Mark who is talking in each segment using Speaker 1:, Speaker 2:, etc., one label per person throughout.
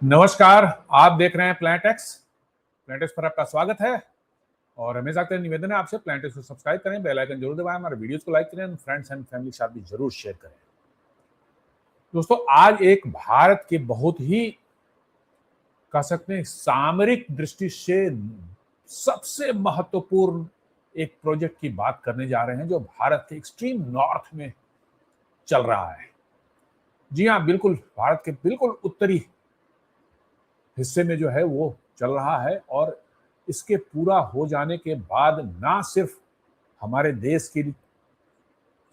Speaker 1: नमस्कार। आप देख रहे हैं प्लैनेटेक्स। प्लैनेटेक्स पर आपका स्वागत है और हमेशा का निवेदन है आपसे प्लैनेटेक्स को सब्सक्राइब करें, बेल आइकन जरूर दबाएं, हमारे वीडियोस को लाइक करें, फ्रेंड्स एंड फैमिली के साथ भी जरूर शेयर करें। दोस्तों, आज एक भारत के बहुत ही कह सकते हैं सामरिक दृष्टि से सबसे महत्वपूर्ण एक प्रोजेक्ट की बात करने जा रहे हैं जो भारत के एक्सट्रीम नॉर्थ में चल रहा है। जी हाँ, बिल्कुल भारत के बिल्कुल उत्तरी हिस्से में जो है वो चल रहा है और इसके पूरा हो जाने के बाद ना सिर्फ हमारे देश की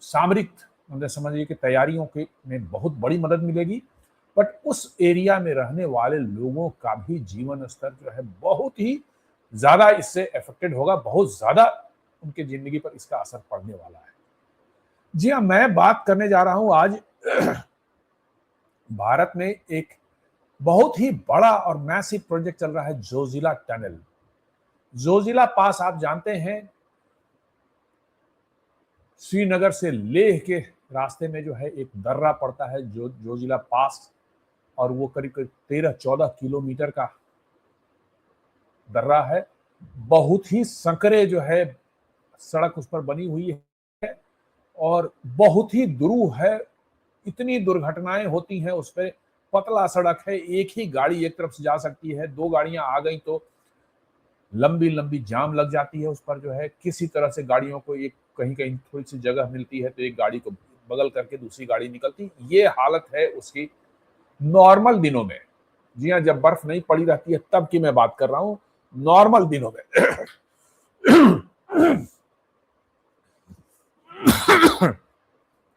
Speaker 1: सामरिक मतलब समझिए कि तैयारियों के में बहुत बड़ी मदद मिलेगी, बट उस एरिया में रहने वाले लोगों का भी जीवन स्तर जो है बहुत ही ज्यादा इससे अफेक्टेड होगा, बहुत ज्यादा उनकी जिंदगी पर इसका असर पड़ने वाला है। जी हाँ, मैं बात करने जा रहा हूं आज भारत में एक बहुत ही बड़ा और मैसिव प्रोजेक्ट चल रहा है, जोजिला टनल। जोजिला पास आप जानते हैं, श्रीनगर से लेह के रास्ते में जो है एक दर्रा पड़ता है जो जोजिला पास, और वो करीब करीब 13-14 किलोमीटर का दर्रा है। बहुत ही संकरे जो है सड़क उस पर बनी हुई है और बहुत ही दुरूह है। इतनी दुर्घटनाएं होती हैं उस पर। पतला सड़क है, एक ही गाड़ी एक तरफ से जा सकती है, दो गाड़ियां आ गई तो लंबी लंबी जाम लग जाती है उस पर। जो है किसी तरह से गाड़ियों को एक कहीं कहीं थोड़ी सी जगह मिलती है तो एक गाड़ी को बगल करके दूसरी गाड़ी निकलती, ये हालत है उसकी नॉर्मल दिनों में। जी हाँ, जब बर्फ नहीं पड़ी रहती है तब की मैं बात कर रहा हूँ, नॉर्मल दिनों में।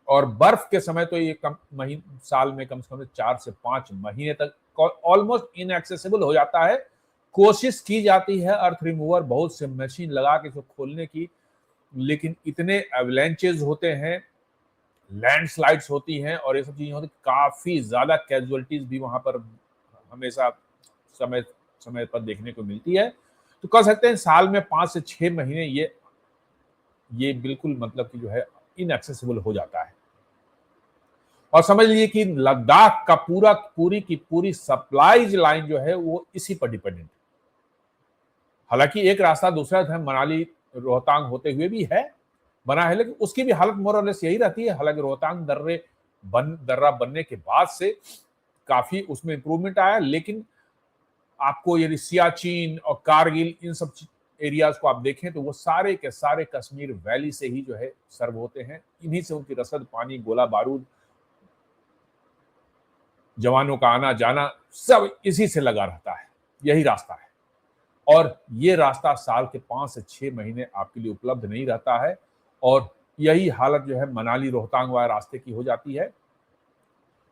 Speaker 1: और बर्फ के समय तो ये कम महीने साल में कम से कम 4 से 5 महीने तक ऑलमोस्ट इनएक्सेसिबल हो जाता है। कोशिश की जाती है अर्थ रिमूवर बहुत से मशीन लगा के इसको खोलने की, लेकिन इतने एवलेंचेस होते हैं, लैंडस्लाइड्स होती हैं और ये सब चीजें होती, काफी ज्यादा कैजुअलिटीज भी वहां पर हमेशा समय समय पर देखने को मिलती है। तो कह सकते हैं साल में 5 से 6 महीने ये बिल्कुल मतलब कि जो है इनएक्सेसिबल हो जाता है। और समझ लीजिए कि लद्दाख का पूरी की पूरी सप्लाईज लाइन जो है वो इसी पर डिपेंडेंट है। हालांकि एक रास्ता दूसरा है, मनाली रोहतांग होते हुए भी है बना है, लेकिन उसकी भी हालत मोर और लेस यही रहती है। हालांकि रोहतांग दर्रा बनने के बाद से काफी उसमें इंप्रूवमेंट आया, लेकिन आपको यदि सियाचिन और कारगिल इन सब एरियाज को आप देखें तो वो सारे के सारे कश्मीर वैली से ही जो है सर्व होते हैं। इन्हीं से उनकी रसद पानी, गोला बारूद, जवानों का आना जाना सब इसी से लगा रहता है, यही रास्ता है। और ये रास्ता साल के 5 से 6 महीने आपके लिए उपलब्ध नहीं रहता है और यही हालत जो है मनाली रोहतांग वाले रास्ते की हो जाती है।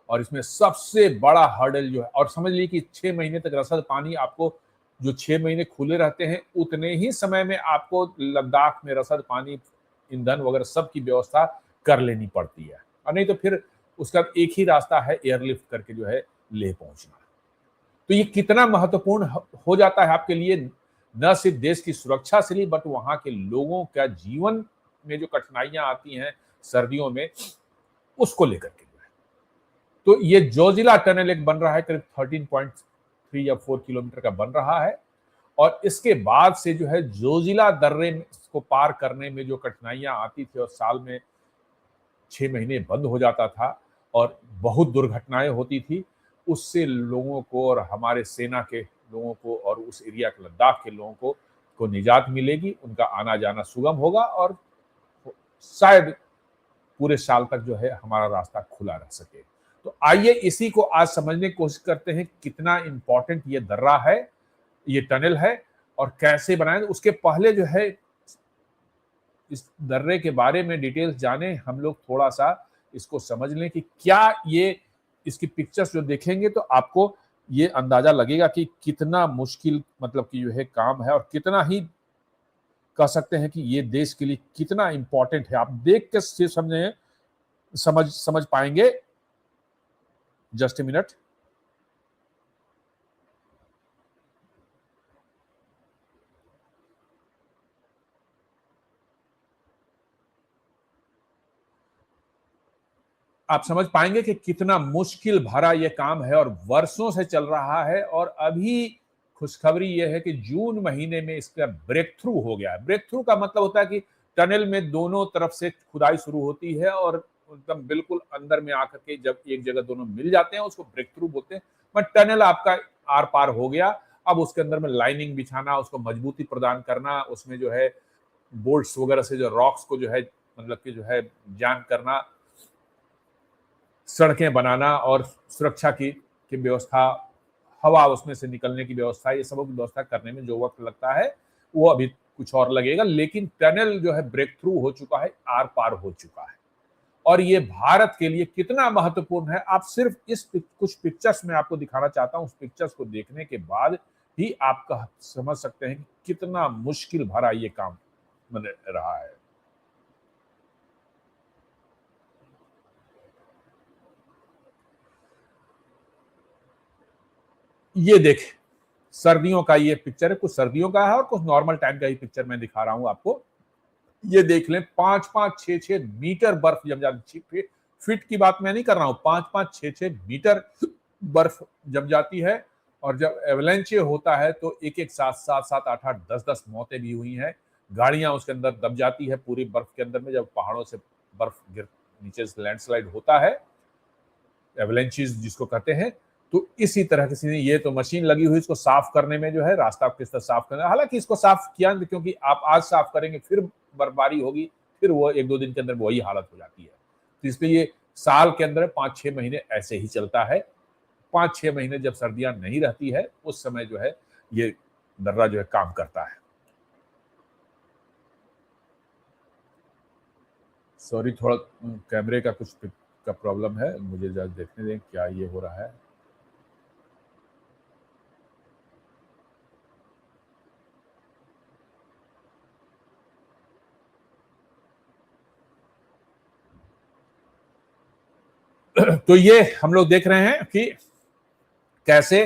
Speaker 1: और इसमें सबसे बड़ा हर्डल जो है, और समझ लीजिए कि 6 महीने तक रसद पानी आपको, जो 6 महीने खुले रहते हैं उतने ही समय में आपको लद्दाख में रसद पानी, ईंधन वगैरह सब की व्यवस्था कर लेनी पड़ती है, और नहीं तो फिर उसका एक ही रास्ता है एयरलिफ्ट करके जो है लेह पहुंचना। तो ये कितना महत्वपूर्ण हो जाता है आपके लिए, न सिर्फ देश की सुरक्षा से लिए, बट वहां के लोगों का जीवन में जो कठिनाइयां आती हैं सर्दियों में, उसको लेकर के जो है। तो ये जोजिला टनल एक बन रहा है, करीब 13.3 या 4 किलोमीटर का बन रहा है। और इसके बाद से जो है जोजिला दर्रे को पार करने में जो कठिनाइयां आती थी और साल में 6 महीने बंद हो जाता था और बहुत दुर्घटनाएं होती थी, उससे लोगों को और हमारे सेना के लोगों को और उस एरिया के लद्दाख के लोगों को निजात मिलेगी, उनका आना जाना सुगम होगा और शायद पूरे साल तक जो है हमारा रास्ता खुला रह सके। तो आइए इसी को आज समझने की कोशिश करते हैं, कितना इंपॉर्टेंट ये दर्रा है, ये टनल है और कैसे बनाए। उसके पहले जो है इस दर्रे के बारे में डिटेल्स जाने, हम लोग थोड़ा सा इसको समझ लें कि क्या ये, इसकी पिक्चर्स जो देखेंगे तो आपको ये अंदाजा लगेगा कि कितना मुश्किल मतलब कि जो है काम है और कितना ही कह सकते हैं कि ये देश के लिए कितना इंपॉर्टेंट है। आप देख के समझ पाएंगे। Just a minute. आप समझ पाएंगे कि कितना मुश्किल भरा ये काम है और वर्षों से चल रहा है। और अभी खुशखबरी ये है कि जून महीने में इसका ब्रेक थ्रू हो गया है। ब्रेक थ्रू का मतलब होता है कि टनल में दोनों तरफ से खुदाई शुरू होती है और एकदम बिल्कुल अंदर में आकर के जब एक जगह दोनों मिल जाते हैं उसको ब्रेक थ्रू बोलते हैं। बट टनल आपका आर पार हो गया। अब उसके अंदर में लाइनिंग बिछाना, उसको मजबूती प्रदान करना, उसमें जो है बोल्ट्स वगैरह से जो रॉक्स को जो है मतलब कि जो है जाम करना, सड़कें बनाना और सुरक्षा की व्यवस्था, हवा उसमें से निकलने की व्यवस्था, ये सबों की व्यवस्था करने में जो वक्त लगता है वो अभी कुछ और लगेगा। लेकिन टनल जो है ब्रेक थ्रू हो चुका है, आर पार हो चुका है। और ये भारत के लिए कितना महत्वपूर्ण है, आप सिर्फ कुछ पिक्चर्स में आपको दिखाना चाहता हूं। उस पिक्चर्स को देखने के बाद ही आपका समझ सकते हैं कि कितना मुश्किल भरा ये काम बन रहा है। ये देखें, सर्दियों का ये पिक्चर है, कुछ सर्दियों का है और कुछ नॉर्मल टाइम का ही पिक्चर मैं दिखा रहा हूं आपको। ये देख लें, 5-5, 6-6 मीटर बर्फ जम जाती है। फीट की बात मैं नहीं कर रहा हूं, 5-5, 6-6 मीटर बर्फ जम जाती है। और जब एवलेंचे होता है तो एक एक 7-7, 8-8, 10-10 मौतें भी हुई हैं। गाड़ियां उसके अंदर दब जाती है पूरी बर्फ के अंदर में, जब पहाड़ों से बर्फ गिर नीचे से लैंडस्लाइड होता है, एवलेंचीज जिसको कहते हैं। तो इसी तरह किसी ने, ये तो मशीन लगी हुई इसको साफ करने में जो है, रास्ता किस तरह साफ करना, हालांकि इसको साफ किया क्योंकि आप आज साफ करेंगे फिर बर्फबारी होगी, फिर वो 1-2 दिन के अंदर वही हालत हो जाती है। तो इसलिए ये साल के अंदर 5-6 महीने ऐसे ही चलता है। 5-6 महीने जब सर्दियां नहीं रहती है उस समय जो है ये दर्रा जो है काम करता है। सॉरी, थोड़ा कैमरे का कुछ का प्रॉब्लम है, मुझे जरा देखने दें क्या ये हो रहा है। तो ये हम लोग देख रहे हैं कि कैसे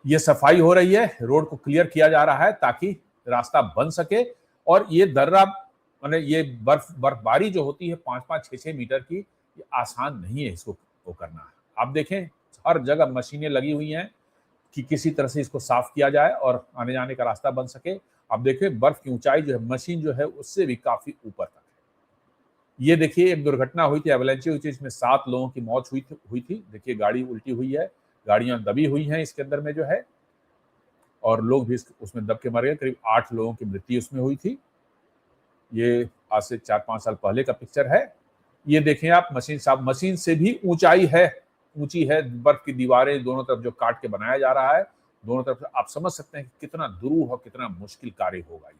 Speaker 1: ये सफाई हो रही है, रोड को क्लियर किया जा रहा है ताकि रास्ता बन सके। और ये दर्रा माने ये बर्फबारी जो होती है 5-5, 6-6 मीटर की, ये आसान नहीं है इसको वो करना। आप देखें, हर जगह मशीनें लगी हुई हैं कि किसी तरह से इसको साफ किया जाए और आने जाने का रास्ता बन सके। आप देखें बर्फ की ऊंचाई जो है मशीन जो है उससे भी काफी ऊपर तक है। ये देखिए, एक दुर्घटना हुई थी, एवलेंचे हुई थी, इसमें 7 लोगों की मौत हुई थी। देखिए गाड़ी उल्टी हुई है, गाड़ियां दबी हुई हैं इसके अंदर में जो है, और लोग भी उसमें दब के मर गए। करीब 8 लोगों की मृत्यु उसमें हुई थी। ये आज से 4-5 साल पहले का पिक्चर है। ये देखें आप, मशीन साहब, मशीन से भी ऊंची है बर्फ की दीवारें दोनों तरफ जो काट के बनाया जा रहा है, दोनों तरफ से आप समझ सकते हैं कि कितना दुरूह और कितना मुश्किल कार्य होगा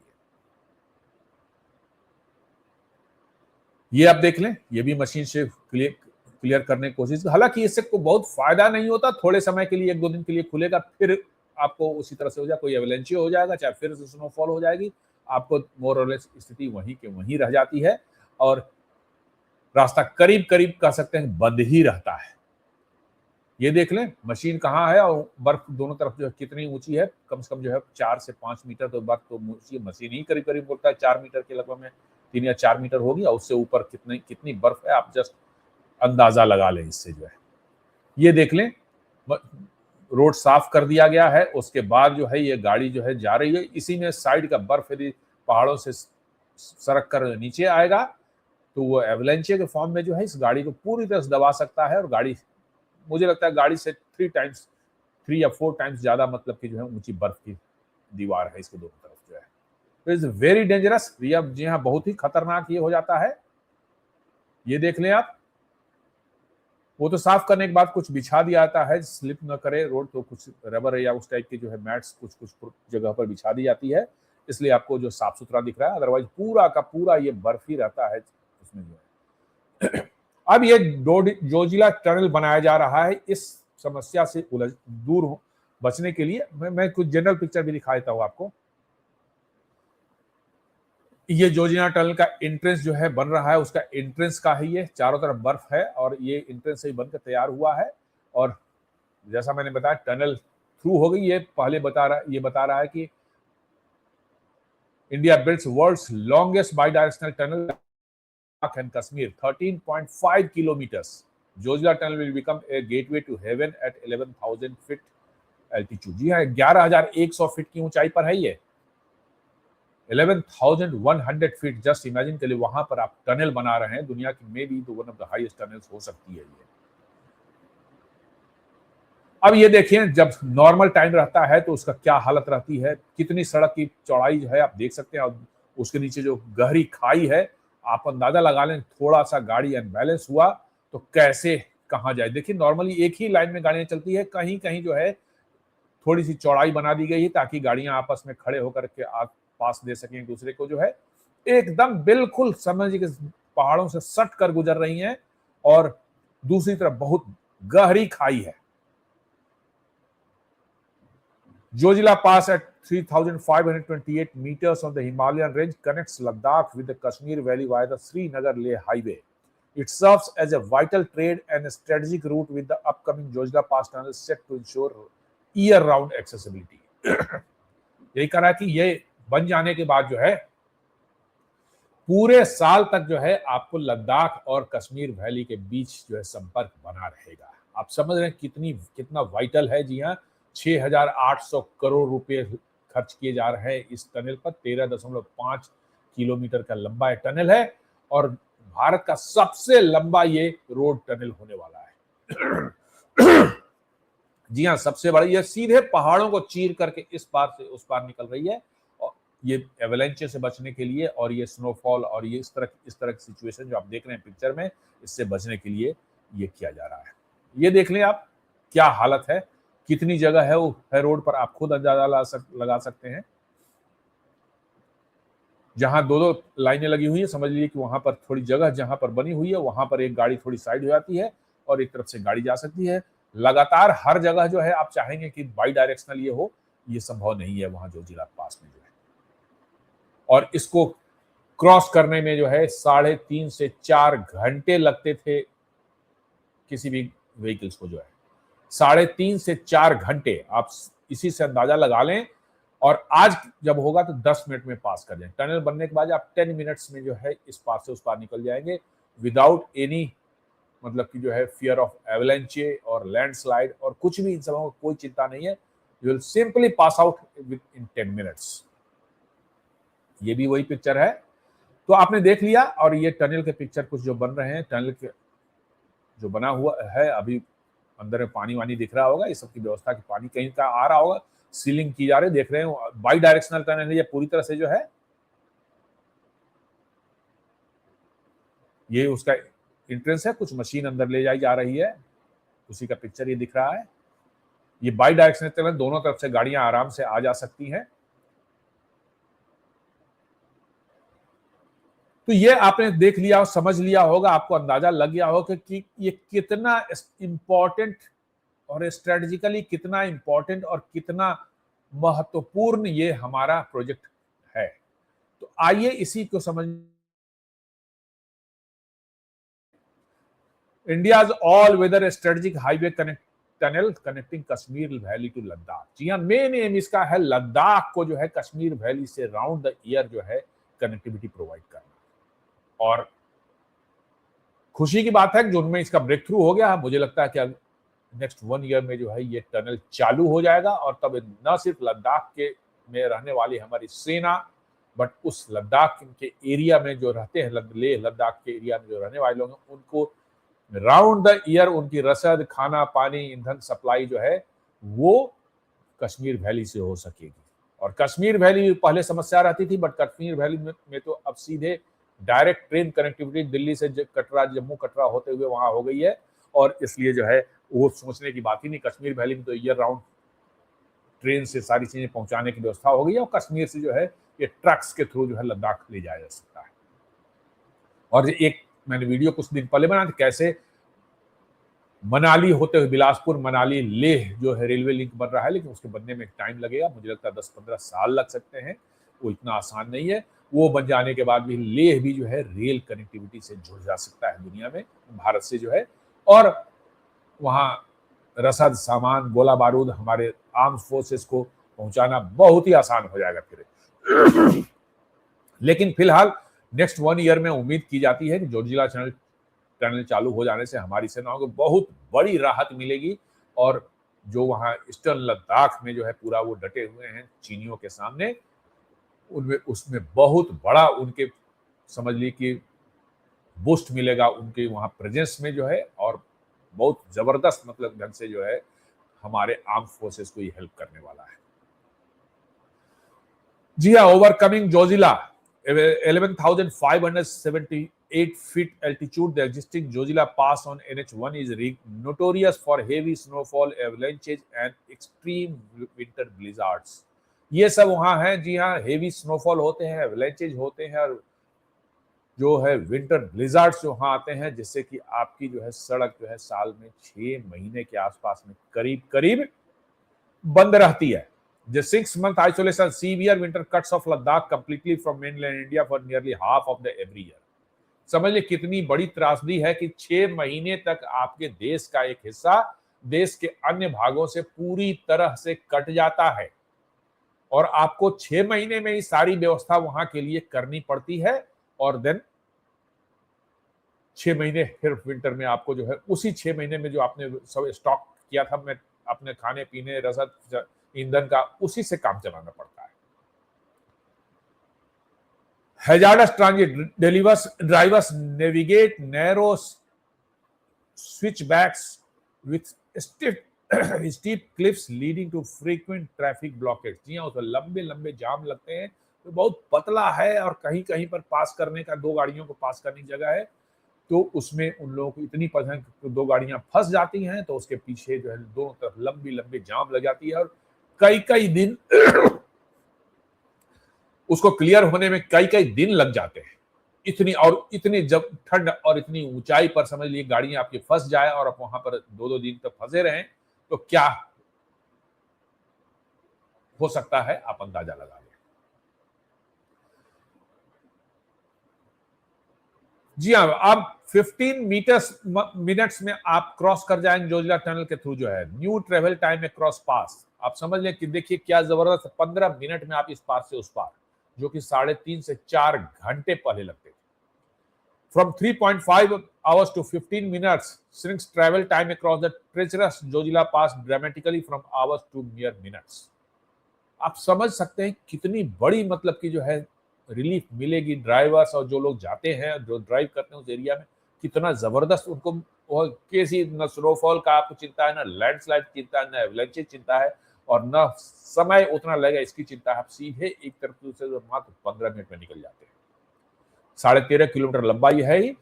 Speaker 1: ये आप देख लें, ये भी मशीन से क्लियर करने की कोशिश। हालांकि इससे को बहुत फायदा नहीं होता, थोड़े समय के लिए 1-2 दिन के लिए खुलेगा, फिर आपको उसी तरह से हो जाए, कोई एवलेंची हो जाएगा, चाहे फिर से स्नोफॉल हो जाएगी, आपको मोर और लेस स्थिति वहीं के वहीं रह जाती है और रास्ता करीब करीब कह सकते हैं बंद ही रहता है। ये देख लें मशीन कहाँ है और बर्फ दोनों तरफ जो है कितनी ऊंची है, कम से कम जो है 4 से 5 मीटर तो बर्फ तो ऊंची मशीन ही करीब करीब बोलता है 4 मीटर के लगभग में 3 या 4 मीटर होगी, और उससे ऊपर कितनी कितनी बर्फ है आप जस्ट अंदाजा लगा लें इससे जो है। ये देख लें, रोड साफ कर दिया गया है, उसके बाद जो है ये गाड़ी जो है जा रही है, इसी में साइड का बर्फ यदि पहाड़ों से सरक कर नीचे आएगा तो वो एवलेंचे के फॉर्म में जो है इस गाड़ी को पूरी तरह से दबा सकता है, और गाड़ी, मुझे लगता है गाड़ी से 3 या 4 टाइम्स ज्यादा मतलब कि जो है ऊंची बर्फ की दीवार है इसके दोनों तरफ जो है। तो इज वेरी डेंजरस, जी हाँ, बहुत ही खतरनाक ये हो जाता है। ये देख लें आप, वो तो साफ करने के बाद कुछ बिछा दिया जाता है स्लिप न करे रोड, तो कुछ रबर या उस टाइप की जो है मैट्स कुछ कुछ जगह पर बिछा दी जाती है, इसलिए आपको जो साफ सुथरा दिख रहा है, अदरवाइज पूरा का पूरा ये बर्फ ही रहता है उसमें जो है। अब ये जोजिला टनल बनाया जा रहा है इस समस्या से दूर बचने के लिए। मैं कुछ जनरल पिक्चर भी दिखा देता हूं आपको। ये जोजिला टनल का एंट्रेंस जो है बन रहा है, उसका एंट्रेंस का ही, ये चारों तरफ बर्फ है और ये एंट्रेंस से ही बनकर तैयार हुआ है। और जैसा मैंने बताया टनल थ्रू हो गई, ये पहले बता रहा है कि India builds world's longest bidirectional tunnel Ladakh and Kashmir 13.5 kilometers. Zojila tunnel will become a gateway to heaven at 11,000 feet altitude. जी हाँ, 11,100 फीट की ऊंचाई पर है ये, 11,100 फीट। जस्ट इमेजिन के लिए वहां पर आप टनल बना रहे हैं, दुनिया की may be one of the highest tunnels हो सकती है ये। अब ये देखिए, जब नॉर्मल टाइम रहता है तो उसका क्या हालत रहती है, कितनी सड़क की चौड़ाई जो है आप देख सकते हैं, और उसके नीचे जो गहरी खाई है, आप अंदाजा लगा लें, थोड़ा सा गाड़ी अनबैलेंस हुआ तो कैसे कहां जाए। देखिए, नॉर्मली एक ही लाइन में गाड़ियां चलती है, कहीं कहीं जो है थोड़ी सी चौड़ाई बना दी गई है ताकि गाड़ियां आपस में खड़े होकर के आप पास दे सकें एक दूसरे को, जो है एकदम बिल्कुल समझिए कि पहाड़ों से सट कर गुजर रही हैं, और दूसरी तरफ बहुत गहरी खाई है। जोजिला पास at 3,528 meters on the Himalayan range connects Ladakh with the Kashmir Valley via the Srinagar-Leh highway. It serves as a vital trade and strategic route with the upcoming Jojila Pass tunnel set to ensure year-round accessibility. यही कह रहा है कि ये बन जाने के बाद जो है पूरे साल तक जो है आपको लद्दाख और कश्मीर वैली के बीच जो है संपर्क बना रहेगा। आप समझ रहे हैं कितना वाइटल है। जी हाँ, 6,800 करोड़ रुपए खर्च किए जा रहे हैं इस टनल पर। 13.5 किलोमीटर का लंबा टनल है और भारत का सबसे लंबा ये रोड टनल होने वाला है। जी हाँ, सबसे बड़ी, ये सीधे पहाड़ों को चीर करके इस पार से उस पार निकल रही है, और ये एवलांचे से बचने के लिए, और ये स्नोफॉल और ये इस तरह की सिचुएशन जो आप देख रहे हैं पिक्चर में, इससे बचने के लिए ये किया जा रहा है। ये देख लें आप क्या हालत है, कितनी जगह है वो है रोड पर, आप खुद अंदाजा लगा सकते हैं। जहां दो लाइनें लगी हुई है, समझ लीजिए कि वहां पर थोड़ी जगह जहां पर बनी हुई है, वहां पर एक गाड़ी थोड़ी साइड हो जाती है और एक तरफ से गाड़ी जा सकती है। लगातार हर जगह जो है आप चाहेंगे कि बाई डायरेक्शनल ये हो, ये संभव नहीं है वहां जोजिला पास में जो है। और इसको क्रॉस करने में जो है 3.5 से 4 घंटे लगते थे किसी भी व्हीकल्स को, जो है 3.5 से 4 घंटे, आप इसी से अंदाजा लगा लें। और आज जब होगा तो 10 मिनट में पास कर जाएं। टनल बनने के बाद आप 10 मिनट्स में जो है इस पार से उस पार निकल जाएंगे विदाउट एनी, मतलब कि जो है फियर ऑफ एवलांचे और लैंडस्लाइड और कुछ भी, इन सबों को कोई चिंता नहीं है। You will simply pass out with in 10 minutes. ये भी वही पिक्चर है। तो आपने देख लिया, और ये टनल के पिक्चर कुछ जो बन रहे हैं, टनल के जो बना हुआ है, अभी अंदर में पानी वानी दिख रहा होगा, इस सब की व्यवस्था की, पानी कहीं का आ रहा होगा, सीलिंग की जा रही है, देख रहे हैं बाई डायरेक्शनल टनल है ये पूरी तरह से, जो है ये उसका एंट्रेंस है, कुछ मशीन अंदर ले जाई जा रही है, उसी का पिक्चर ये दिख रहा है। ये बाई डायरेक्शनल टनल, दोनों तरफ से गाड़ियां आराम से आ जा सकती हैं। तो ये आपने देख लिया और समझ लिया होगा, आपको अंदाजा लग गया होगा कि ये कितना इंपॉर्टेंट और स्ट्रेटेजिकली कितना इंपॉर्टेंट और कितना महत्वपूर्ण ये हमारा प्रोजेक्ट है। तो आइए इसी को समझ, India's all weather strategic highway tunnel connecting Kashmir valley to Ladakh. जी हाँ, मेन एम इसका है लद्दाख को जो है कश्मीर वैली से राउंड द ईयर जो है कनेक्टिविटी प्रोवाइड करना। और खुशी की बात है कि जो उनमें इसका ब्रेक थ्रू हो गया, मुझे लगता है कि नेक्स्ट 1 ईयर में जो है ये टनल चालू हो जाएगा, और तब न सिर्फ लद्दाख के में रहने वाली हमारी सेना, बट उस लद्दाख के एरिया में जो रहते हैं, लेह लद्दाख के एरिया में जो रहने वाले लोग हैं, उनको राउंड द ईयर उनकी रसद, खाना पानी, ईंधन सप्लाई जो है वो कश्मीर वैली से हो सकेगी। और कश्मीर वैली पहले समस्या रहती थी, बट कश्मीर वैली में तो अब सीधे डायरेक्ट ट्रेन कनेक्टिविटी दिल्ली से कटरा, जम्मू कटरा होते हुए वहां हो गई है, और इसलिए जो है वो सोचने की बात ही नहीं। कश्मीर वैली में तो ईयर राउंड ट्रेन से सारी चीजें पहुंचाने की व्यवस्था हो गई है, और कश्मीर से जो है ये ट्रक्स के थ्रू जो है लद्दाख ले जाया जा सकता है। और एक मैंने वीडियो कुछ दिन पहले बनाया था, कैसे मनाली होते हुए बिलासपुर, मनाली, लेह जो है रेलवे लिंक बन रहा है, लेकिन उसके बनने में टाइम लगेगा, मुझे लगता है 10-15 साल लग सकते हैं, वो इतना आसान नहीं है। वो बन जाने के बाद भी लेह भी जो है रेल कनेक्टिविटी से जुड़ जा सकता है दुनिया में, भारत से जो है, और वहाँ रसद, सामान, गोला बारूद हमारे आर्म्ड फोर्सेस को पहुंचाना बहुत ही आसान हो जाएगा फिर। लेकिन फिलहाल नेक्स्ट 1 ईयर में उम्मीद की जाती है कि जोजिला टनल चालू हो जाने से हमारी सेनाओं को बहुत बड़ी राहत मिलेगी और जो वहां ईस्टर्न लद्दाख में जो है पूरा वो डटे हुए हैं चीनियों के सामने, उनमें उसमें बहुत बड़ा उनके समझ ली कि बूस्ट मिलेगा उनके वहां प्रेजेंस में जो है, और बहुत जबरदस्त मतलब ढंग से जो है हमारे आर्म फोर्सेस को ये हेल्प करने वाला है। जी हाँ, overcoming Zoji La 11,578 feet altitude, the existing Jojila Pass on NH1 is notorious for heavy snowfall, avalanches and extreme winter blizzards. ये सब वहां है। जी हाँ, हेवी स्नोफॉल होते हैं, एवलेंचेज होते हैं और जो है विंटर ब्लिजार्ड्स जो वहां आते हैं, जिससे कि आपकी जो है सड़क जो है साल में 6 महीने के आसपास में करीब करीब बंद रहती है। The 6-month isolation severe winter cuts off Ladakh completely from mainland India for nearly half of the every year. समझ लिए कितनी बड़ी त्रासदी है कि 6 महीने तक आपके देश का एक हिस्सा देश के अन्य भागों से पूरी तरह से कट जाता है और आपको 6 महीने में ही सारी व्यवस्था वहां के लिए करनी पड़ती है और देन 6 महीने फिर विंटर में आपको जो है उसी 6 महीने में जो आपने सब स्टॉक किया था मैं अपने खाने पीने रसद ईंधन का, उसी से काम चलाना पड़ता है। Hazardous transit drivers navigate narrow switchbacks with steep cliffs leading to frequent traffic blockage. जी हाँ, उसमें लंबे लंबे जाम लगते हैं, तो बहुत पतला है और कहीं कहीं पर पास करने का 2 गाड़ियों को पास करने की जगह है, तो उसमें उन लोगों को इतनी पसंद 2 गाड़ियां फंस जाती हैं, तो उसके पीछे जो है दोनों तरफ लंबी लंबी जाम लग जाती है और कई कई दिन उसको क्लियर होने में कई कई दिन लग जाते हैं। इतनी जब ठंड और इतनी ऊंचाई पर समझ लीजिए गाड़ियां आपकी फंस जाए और आप वहां पर 2-2 दिन तक फंसे रहें, तो क्या हो सकता है आप अंदाजा लगा लें। जी हाँ, आप 15 मिनट्स में आप क्रॉस कर जाएंगे जोजिला टनल के थ्रू जो है। न्यू ट्रेवल टाइम अक्रॉस पास, आप समझ लें कि देखिए क्या जबरदस्त, 15 मिनट में आप इस पार से उस पार, जो कि 3.5 से 4 घंटे पहले लगते थे। From 3.5 hours to 15 minutes shrinks travel time across the treacherous Jojila Pass dramatically from hours to mere minutes. आप समझ सकते हैं कितनी बड़ी मतलब की जो है रिलीफ मिलेगी ड्राइवर्स और जो लोग जाते हैं, जो ड्राइव करते हैं उस एरिया में, कितना जबरदस्त उनको कैसी न स्नोफॉल का आपको चिंता है, ना लैंडस्लाइड चिंता है, ना एवलांचेज चिंता है और ना समय उतना लगेगा इसकी चिंता है। आप सीधे एक तरफ दूसरे मात्र 15 मिनट में निकल जाते हैं। 13.5 किलोमीटर लंबाई है ही,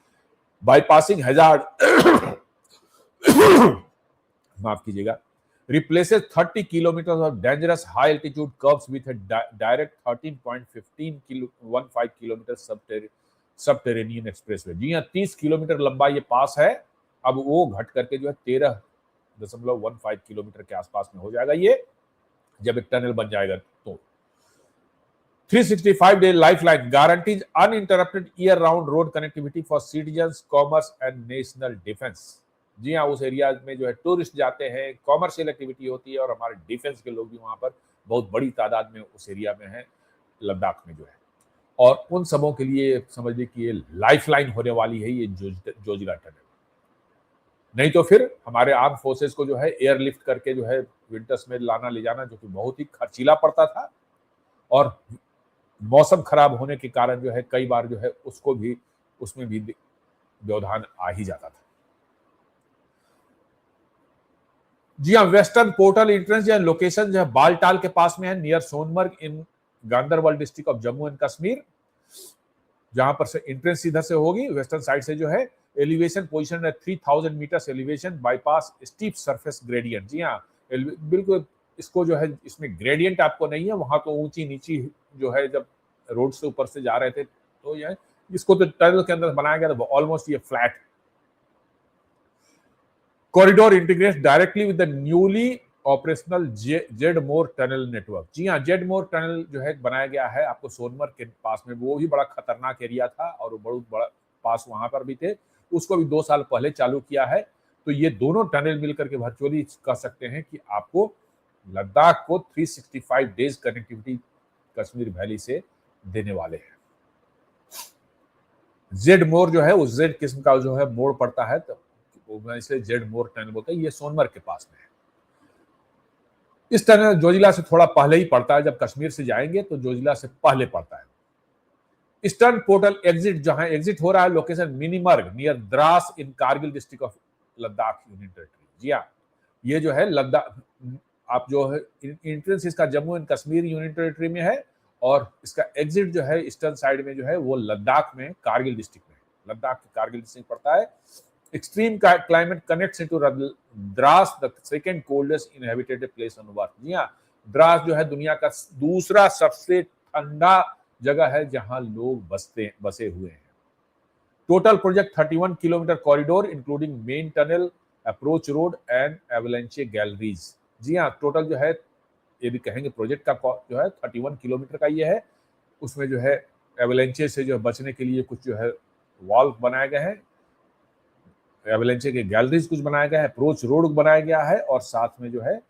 Speaker 1: बाईपासिंग हजार्ड माफ कीजिएगा, replaces 30 kilometers of dangerous high altitude curves with a direct 13.15 kilometers subterranean expressway. जी हाँ, 30 किलोमीटर लंबा ये पास है, अब वो घट करके जो है 13.15 किलोमीटर के आसपास में हो जाएगा ये, जब एक टनल बन जाएगा तो। 365-day lifeline guarantees uninterrupted year-round road connectivity for citizens, commerce and national defense. जी हाँ, उस एरिया में जो है टूरिस्ट जाते हैं, कॉमर्शियल एक्टिविटी होती है और हमारे डिफेंस के लोग भी वहां पर बहुत बड़ी तादाद में उस एरिया में हैं, लद्दाख में जो है, और उन सबों के लिए समझ लीजिए कि ये लाइफलाइन होने वाली है ये जोजिला टनल। नहीं तो फिर हमारे आर्म फोर्सेस को जो है एयरलिफ्ट करके जो है विंटर्स में लाना ले जाना, जो कि बहुत ही खर्चीला पड़ता था और मौसम खराब होने के कारण जो है कई बार जो है उसको भी उसमें भी व्यवधान आ ही जाता था। जी हाँ, वेस्टर्न पोर्टल एंट्रेंस या लोकेशन जो है बालटाल के पास में है, near Sonamarg in Ganderbal district of Jammu and Kashmir, जहां पर से एंट्रेंस सीधा से होगी वेस्टर्न साइड से जो है। एलिवेशन पोजीशन है 3000 metres elevation, bypass steep surface gradient. जी हाँ, बिल्कुल इसको जो है इसमें ग्रेडियंट आपको नहीं है, वहां तो ऊंची नीची जो है जब रोड से ऊपर से जा रहे थे तो यह इसको तो टनल के अंदर बनाया गया था, ऑलमोस्ट ये flat. Corridor integrates directly with the newly operational Z-Morh tunnel network. जी हाँ, जेडमोर टनल जो है बनाया गया है आपको सोनमर्ग के पास में, वो भी बड़ा खतरनाक एरिया था और वो बहुत बड़ा पास वहां पर भी थे, उसको भी 2 साल पहले चालू किया है। तो ये दोनों टनल मिलकर के वर्चुअली कह सकते हैं कि आपको लद्दाख को 365 डेज कनेक्टिविटी कश्मीर वैली से देने वाले हैं। जेड मोर जो है वो जेड किस्म का जो है मोड़ पड़ता है, तो इसलिए जेड मोर टनल बोलते हैं। ये सोनमर्ग के पास में है। इस टनल जोजिला से थोड़ा पहले ही पड़ता है, जब कश्मीर से जाएंगे तो जोजिला से पहले पड़ता है। ईस्टर्न पोर्टल एग्जिट जहां एग्जिट हो रहा है, location Minimarg near Drass in Kargil district of Ladakh union territory. जी हाँ, ये जो है लद्दाख, आप जो है एंट्रेंस इसका Jammu and Kashmir union territory में है, और इसका एग्जिट जो है ईस्टर्न साइड में जो है वो लद्दाख में, कारगिल डिस्ट्रिक्ट में, लद्दाख के कारगिल डिस्ट्रिक्ट पड़ता है। Extreme climate connects into Drass, the second coldest inhabited place on earth. जी हाँ, द्रास जो है दुनिया का दूसरा सबसे ठंडा जगह है जहां लोग बसे हुए हैं। Total project 31 kilometre corridor including main tunnel, approach road and avalanche galleries. जी हाँ, टोटल जो है, ये भी कहेंगे प्रोजेक्ट का जो है 31 किलोमीटर का ये है। उसमें जो है एवलेंचे से जो बचने के लिए कुछ जो है वॉल बनाए गए हैं, एवलेंचे के गैलरीज कुछ बनाया गया है, अप्रोच रोड बनाया गया है, और साथ में जो है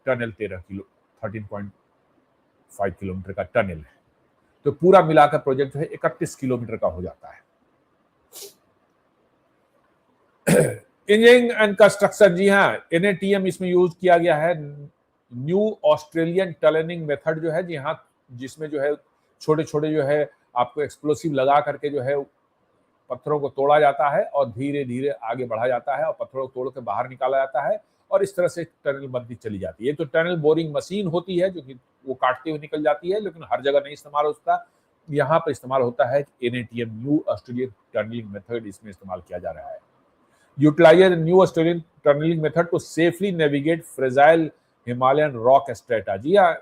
Speaker 1: टनल 13.5 किलोमीटर का टनल है। तो पूरा मिलाकर प्रोजेक्ट जो है 31 किलोमीटर का हो जाता है। इंजीनियरिंग एंड कंस्ट्रक्शन, जी हाँ, NATM इसमें यूज किया गया है। न्यू ऑस्ट्रेलियन टनलिंग मेथड जो है, जी हाँ, जिसमें जो है छोटे छोटे जो है आपको एक्सप्लोसिव लगा करके जो है पत्थरों को तोड़ा जाता है और धीरे धीरे आगे बढ़ा जाता है और पत्थरों को तोड़ के बाहर निकाला जाता है, और इस तरह से टनल बनती चली जाती है। तो टनल बोरिंग मशीन होती है जो कि वो काटते हुए निकल जाती है, लेकिन हर जगह नहीं इस्तेमाल होता। यहाँ पर इस्तेमाल होता है NATM, new Australian tunnelling method, इसमें इस्तेमाल किया जा रहा है। Utilize new Australian tunnelling method to safely navigate fragile Himalayan rock strata. जी हाँ,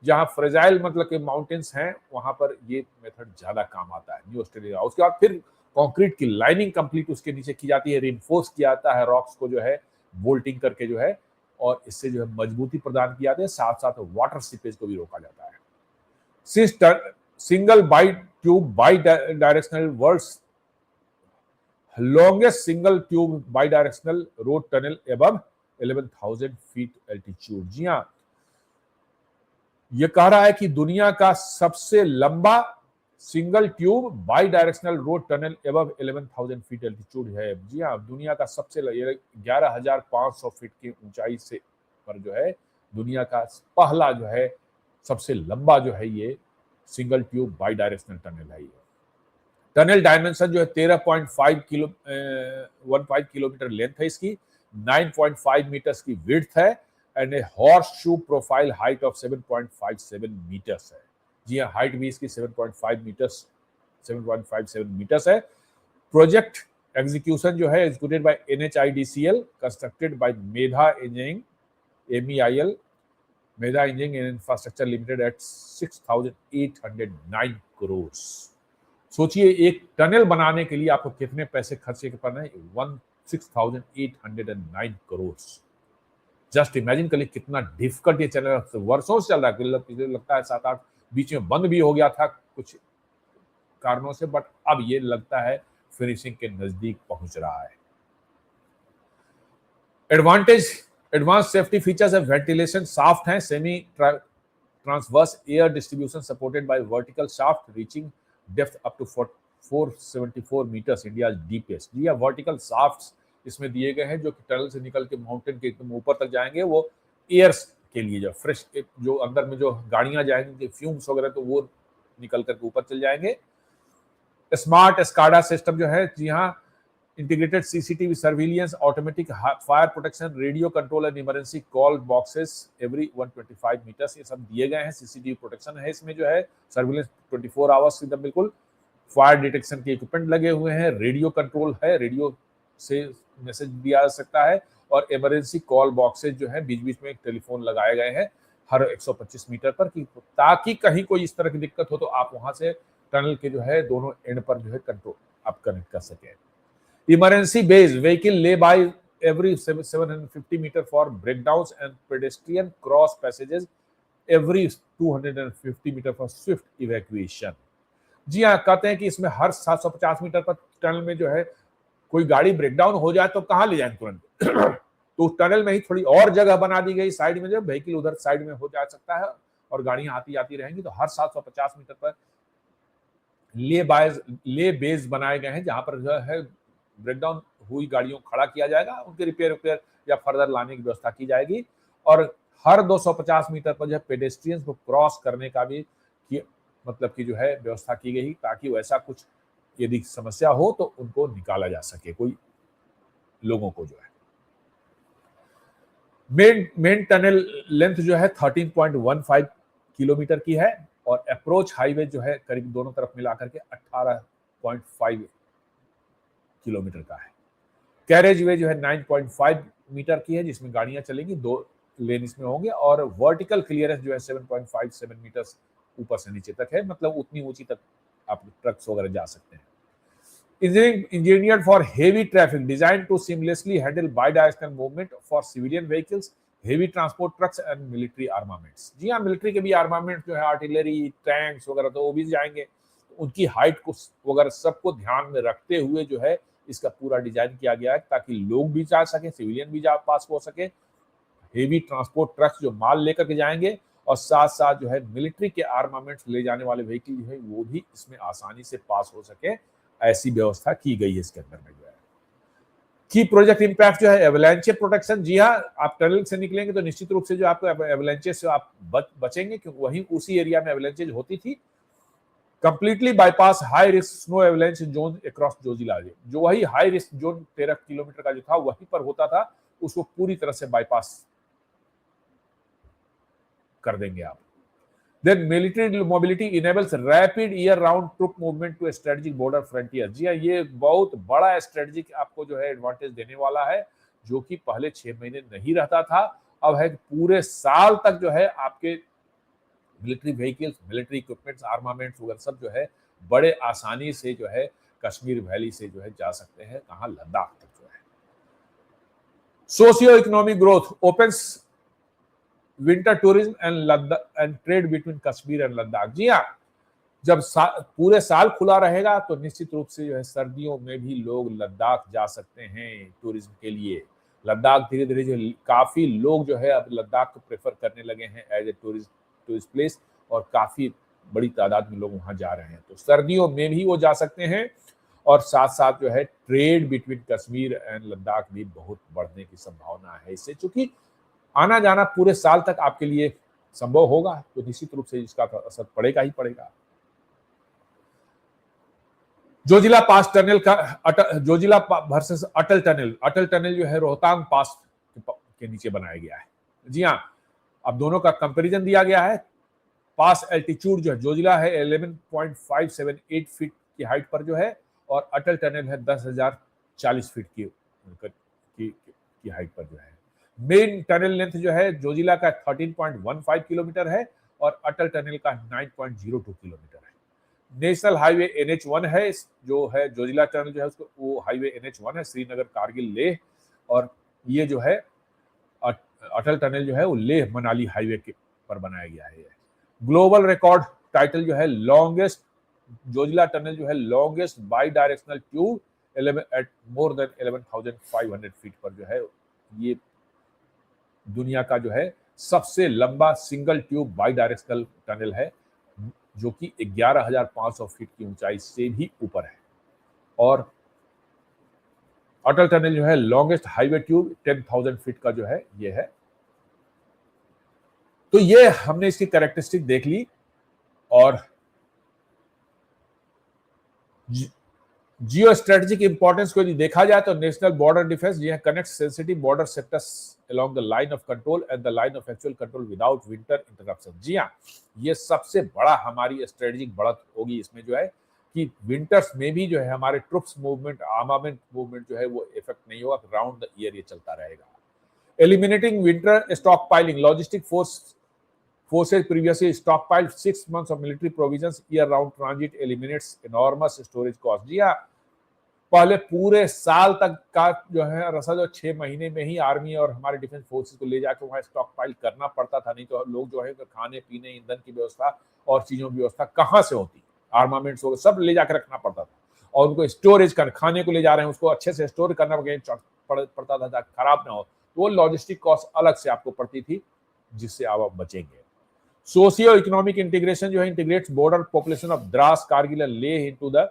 Speaker 1: जहाँ फ्रेजाइल मतलब के माउंटेन्स हैं वहां पर ये मेथड ज्यादा काम आता है, न्यू ऑस्ट्रेलिया। उसके बाद फिर कंक्रीट की लाइनिंग कंप्लीट उसके नीचे की जाती है, रिइंफोर्स किया जाता है रॉक्स को जो है बोल्टिंग करके जो है, और इससे जो है मजबूती प्रदान की जाती है, साथ साथ वाटर सीपेज को भी रोका जाता है। Single bi tube bidirectional world's longest single tube bidirectional road tunnel above 11,000 feet altitude। जी हाँ, ये कह रहा है कि दुनिया का सबसे लंबा single tube by directional road tunnel above 11,000 feet altitude है। जी हाँ, दुनिया का सबसे 11,500 फीट की ऊंचाई से पर जो है दुनिया का पहला जो है सबसे लंबा जो है ये single tube bidirectional tunnel है। ये टनल डायमेंशन जो है 13.15 किलोमीटर लेंथ है इसकी, 9.5 मीटर्स की विड्थ है, and a horseshoe profile height of 7.57 metres है। जी हाँ, हाइट भी इसकी 7.57 मीटर्स है। प्रोजेक्ट एग्जीक्यूशन जो है executed by NHIDCL, constructed by Megha Engineering MEIL, Megha Engineering and Infrastructure Limited at 6,809 crore. सोचिए एक टनल बनाने के लिए आपको कितने पैसे खर्चे के पड़ने, 6,809 करोड़। जस्ट इमेजिन करिए कितना डिफिकल्ट ये चल रहा है, वर्षों से चल रहा है, लगता है 7-8, बीच में बंद भी हो गया था कुछ कारणों से, बट अब ये लगता है फिनिशिंग के नजदीक पहुंच रहा है। एडवांस सेफ्टी फीचर्स है, वेंटिलेशन शाफ्ट है, semi transverse air distribution supported by vertical shaft reaching depth up to 474 metres, India deepest. जी हाँ, वर्टिकल शाफ्ट्स इसमें दिए गए हैं जो कि टनल से निकल के माउंटेन के एकदम ऊपर तक जाएंगे, वो एयर्स के लिए जो फ्रेश जो अंदर में जो गाड़ियां जाएंगी फ्यूम्स वगैरह तो वो निकल करके ऊपर चल जाएंगे। स्मार्ट स्काडा सिस्टम जो है, जी हाँ, integrated CCTV surveillance, automatic fire protection, radio control and emergency call boxes every 125 metres, ये सब दिए गए हैं। CCTV प्रोटेक्शन है इसमें जो है, सर्विलेंस 24 आवर्स एकदम बिल्कुल, फायर डिटेक्शन के इक्विपमेंट लगे हुए हैं, रेडियो कंट्रोल है, रेडियो से मैसेज दिया जा सकता है, और इमरजेंसी कॉल बॉक्सेज जो है बीच बीच में टेलीफोन लगाए गए हैं हर 125 मीटर पर, कि ताकि कहीं कोई इस तरह की दिक्कत हो तो आप वहां से टनल के जो है दोनों एंड पर जो है कंट्रोल आप कनेक्ट कर सके। इमरजेंसी बेस्ड व्हीकल ले bye every 750 meter for breakdowns and pedestrian cross passages, every 250 meter for swift evacuation। जी हाँ, कहते हैं कि इसमें हर 750 मीटर पर टनल में जो है कोई गाड़ी ब्रेकडाउन हो जाए तो कहाँ ले जाएंगे तुरंत तो उस टनल में ही थोड़ी और जगह बना दी गई साइड में, जो व्हीकल उधर साइड में हो जा सकता है और गाड़ियां आती आती रहेंगी, तो हर 750 मीटर पर ले बेस बनाए गए हैं जहां पर जो है ब्रेकडाउन हुई गाड़ियों को खड़ा किया जाएगा, उनके रिपेयर या फर्दर लाने की व्यवस्था की जाएगी। और हर 250 मीटर पर जो है पेडेस्ट्रियंस को क्रॉस करने का भी मतलब की जो है व्यवस्था की गई, ताकि वैसा कुछ यदि समस्या हो तो उनको निकाला जा सके, कोई लोगों को जो है। मेन टनल लेंथ जो है 13.15 किलोमीटर की है और अप्रोच हाईवे जो है करीब दोनों तरफ मिलाकर के 18.5 किलोमीटर का है। कैरेज वे जो है 9.5 मीटर की है, जिसमें गाड़ियां चलेंगी, 2 लेन इसमें होंगे और वर्टिकल क्लियरेंस जो है 7.57 मीटर ऊपर से नीचे तक है, मतलब उतनी ऊंची तक आप ट्रक्स वगैरह जा सकते हैं। Engineered for heavy traffic, designed to seamlessly handle bi-directional movement for civilian vehicles, heavy transport trucks and military armaments। जी हाँ, मिलिट्री के भी आर्मामेंट जो है, आर्टिलरी, टैंक्स वगैरह, तो वो भी जाएंगे। उनकी हाइट को वगैरह सबको ध्यान में रखते हुए जो है इसका पूरा डिजाइन किया गया है, ताकि लोग भी जा सके, सिविलियन भी जा पास हो सके, हेवी ट्रांसपोर्ट ट्रक्स जो माल लेकर के जाएंगे, और साथ साथ जो है मिलिट्री के आर्मामेंट्स ले जाने वाले व्हीकल जो है वो भी इसमें आसानी से पास हो सके, ऐसी व्यवस्था की गई है इसके अंदर में जो है। की प्रोजेक्ट इंपैक्ट जो है एवलांचे प्रोटेक्शन। जी हाँ, आप टनल से निकलेंगे तो निश्चित रूप से जो आपको एवलांचे से आप बचेंगे, क्योंकि वहीं उसी एरिया में एवलांचेज होती थी। Completely bypass high risk snow avalanche zone across Zoji La, जो वही हाई रिस्क जोन 13 किलोमीटर का जो था वहीं पर होता था, उसको पूरी तरह से बाईपास कर देंगे आप। Then military mobility enables rapid year-round troop movement to a strategic border frontier। जी हाँ, ये बहुत बड़ा स्ट्रेटेजिक आपको जो है एडवांटेज देने वाला है, जो कि पहले 6 महीने नहीं रहता था, अब है पूरे साल तक जो है आपके military vehicles, military equipments, armaments वगैरह सब जो है बड़े आसानी से जो है कश्मीर वैली से जो है जा सकते हैं, कहाँ, लद्दाख तक जो है। Socio economic growth opens winter tourism and trade between Kashmir and Ladakh. जी हाँ, जब पूरे साल खुला रहेगा तो निश्चित रूप से जो है सर्दियों में भी लोग लद्दाख जा सकते हैं टूरिज्म के लिए। लद्दाख धीरे धीरे जो काफी लोग जो है अब लद्दाख को प्रेफर करने लगे हैं एज ए टूरिस्ट प्लेस, और काफी बड़ी तादाद में लोग वहां जा रहे हैं, तो सर्दियों में भी वो जा सकते हैं। और साथ साथ जो है trade between Kashmir and Ladakh भी बहुत बढ़ने की संभावना है इससे, चूंकि आना जाना पूरे साल तक आपके लिए संभव होगा, तो निश्चित रूप से इसका असर पड़ेगा ही पड़ेगा। जोजिला पास टनल का जोजिला वर्सेस अटल टनल जो है रोहतांग पास के नीचे बनाया गया है। जी हाँ, अब दोनों का कंपैरिजन दिया गया है। पास एल्टीट्यूड जो है जोजिला है 11.578 फीट की हाइट पर जो है, और अटल टनल है 10,040 फीट की हाइट पर जो है। मेन टनल लेंथ जो है जोजिला का 13.15 किलोमीटर है और अटल टनल का 9.02 किलोमीटर है। नेशनल हाईवे NH1 है, जो है जोजिला टनल जो है उसको वो हाईवे NH1 है, श्रीनगर कारगिल लेह, और ये जो है अटल टनल जो है वो लेह मनाली हाईवे के पर बनाया गया है। ग्लोबल रिकॉर्ड टाइटल जो है लॉन्गेस्ट, जोजिला टनल जो है longest by directional tube at more than 11,500 feet पर जो है, ये दुनिया का जो है सबसे लंबा single tube bidirectional tunnel है, जो कि 11,500 फीट की ऊंचाई से भी ऊपर है। और अटल टनल जो है लॉन्गेस्ट हाईवे ट्यूब 10,000 फीट का जो है ये है। तो ये हमने इसकी कैरेक्टरिस्टिक देख ली। और जियो स्ट्रेटेजिक इंपॉर्टेंस को यदि देखा जाए तो नेशनल बॉर्डर डिफेंस ये connect sensitive border sectors along the line of control and the line of actual control without winter interruption. जी हाँ, ये सबसे बड़ा हमारी स्ट्रेटेजिक बढ़त होगी इसमें जो है कि विंटर्स में भी जो है हमारे ट्रुप्स मूवमेंट, आर्मामेंट मूवमेंट जो है वो इफेक्ट नहीं होगा, राउंड द ईयर ये चलता रहेगा। Eliminating winter stock piling, logistic forces previously stockpiled 6 months of military provisions, year-round transit eliminates enormous storage cost। जी हाँ, पहले पूरे साल तक का जो है रसद जो 6 महीने में ही आर्मी और हमारे डिफेंस फोर्सेस को ले जाकर वहां स्टॉक पाइल करना पड़ता था, नहीं तो लोग जो है खाने पीने, ईंधन की व्यवस्था और चीजों की व्यवस्था कहाँ से होती, आर्मामेंट्स वगैरह सब ले जाकर रखना पड़ता था, और उनको स्टोरेज कर, खाने को ले जा रहे हैं उसको अच्छे से स्टोर करना पड़ता था ताकि खराब ना हो, तो वो लॉजिस्टिक कॉस्ट अलग से आपको पड़ती थी, जिससे आप बचेंगे। सोशियो इकोनॉमिक इंटीग्रेशन जो है integrates border population of Drass, Kargil and Leh into the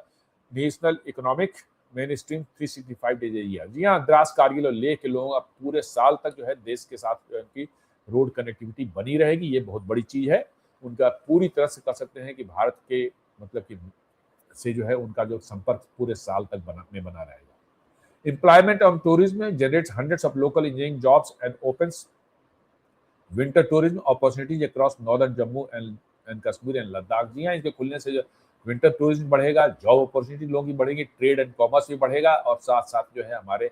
Speaker 1: national economic main stream 365 days year. जी हाँ, द्रास, कारगिल और लेह के लोगों अब पूरे साल तक जो है देश के साथ जो है उनकी रोड कनेक्टिविटी बनी रहेगी। ये बहुत बड़ी चीज है। उनका पूरी तरह से कह सकते हैं कि भारत के मतलब कि से जो है उनका जो संपर्क पूरे साल तक बना रहेगा। Employment on tourism generates hundreds of local engineering jobs and opens winter tourism opportunities across northern Jammu and Kashmir and Ladakh. जी हाँ, इसके खुलने से जो विंटर टूरिज्म बढ़ेगा, जॉब अपॉर्चुनिटी लोगों की बढ़ेगी, ट्रेड एंड कॉमर्स भी बढ़ेगा और साथ साथ जो है हमारे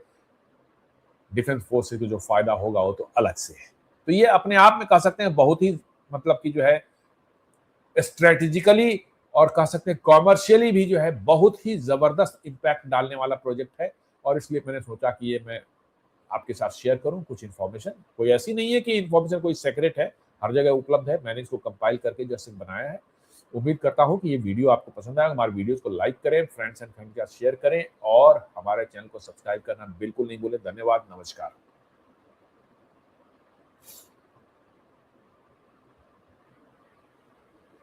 Speaker 1: डिफेंस फोर्स को जो फायदा होगा वो तो अलग से है। तो ये अपने आप में कह सकते हैं बहुत ही मतलब कि जो है स्ट्रेटेजिकली और कह सकते हैं कॉमर्शियली भी जो है बहुत ही जबरदस्त इंपैक्ट डालने वाला प्रोजेक्ट है। और इसलिए मैंने सोचा कि ये मैं आपके साथ शेयर करूं कुछ इन्फॉर्मेशन। कोई ऐसी नहीं है कि इन्फॉर्मेशन कोई सेक्रेट है, हर जगह उपलब्ध है। मैंने इसको कंपाइल करके जैसे बनाया है। उम्मीद करता हूं कि ये वीडियो आपको पसंद आएगा। हमारे वीडियोस को लाइक करें, फ्रेंड्स एंड फैमिली के साथ शेयर करें और हमारे चैनल को सब्सक्राइब करना बिल्कुल नहीं भूलें। धन्यवाद, नमस्कार।